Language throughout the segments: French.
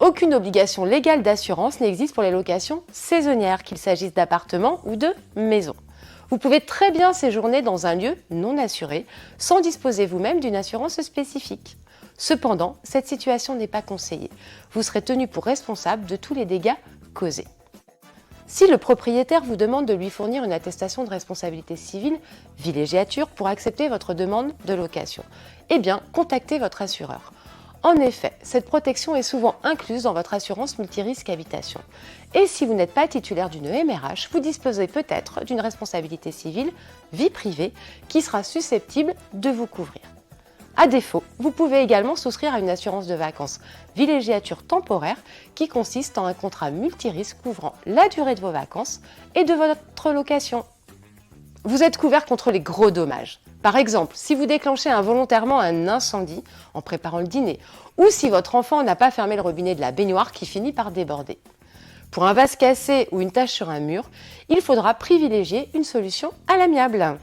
Aucune obligation légale d'assurance n'existe pour les locations saisonnières, qu'il s'agisse d'appartements ou de maisons. Vous pouvez très bien séjourner dans un lieu non assuré sans disposer vous-même d'une assurance spécifique. Cependant, cette situation n'est pas conseillée. Vous serez tenu pour responsable de tous les dégâts causés. Si le propriétaire vous demande de lui fournir une attestation de responsabilité civile, villégiature, pour accepter votre demande de location, eh bien, contactez votre assureur. En effet, cette protection est souvent incluse dans votre assurance multirisque habitation. Et si vous n'êtes pas titulaire d'une MRH, vous disposez peut-être d'une responsabilité civile vie privée qui sera susceptible de vous couvrir. À défaut, vous pouvez également souscrire à une assurance de vacances villégiature temporaire qui consiste en un contrat multirisque couvrant la durée de vos vacances et de votre location. Vous êtes couvert contre les gros dommages. Par exemple, si vous déclenchez involontairement un incendie en préparant le dîner, ou si votre enfant n'a pas fermé le robinet de la baignoire qui finit par déborder. Pour un vase cassé ou une tache sur un mur, il faudra privilégier une solution à l'amiable.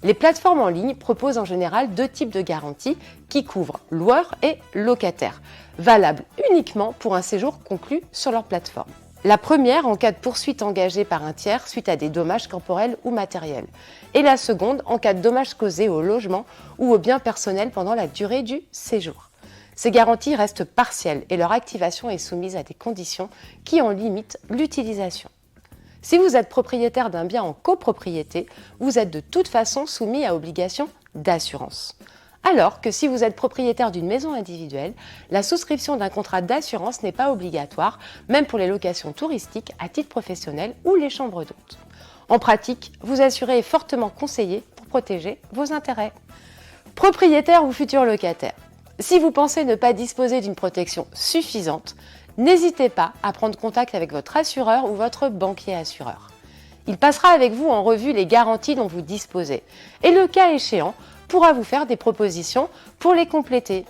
Les plateformes en ligne proposent en général deux types de garanties qui couvrent loueurs et locataires, valables uniquement pour un séjour conclu sur leur plateforme. La première en cas de poursuite engagée par un tiers suite à des dommages corporels ou matériels, et la seconde en cas de dommages causés au logement ou aux biens personnels pendant la durée du séjour. Ces garanties restent partielles et leur activation est soumise à des conditions qui en limitent l'utilisation. Si vous êtes propriétaire d'un bien en copropriété, vous êtes de toute façon soumis à obligation d'assurance. Alors que si vous êtes propriétaire d'une maison individuelle, la souscription d'un contrat d'assurance n'est pas obligatoire, même pour les locations touristiques à titre professionnel ou les chambres d'hôtes. En pratique, vous assurer est fortement conseillé pour protéger vos intérêts. Propriétaire ou futur locataire, si vous pensez ne pas disposer d'une protection suffisante, n'hésitez pas à prendre contact avec votre assureur ou votre banquier assureur. Il passera avec vous en revue les garanties dont vous disposez et le cas échéant, pourra vous faire des propositions pour les compléter.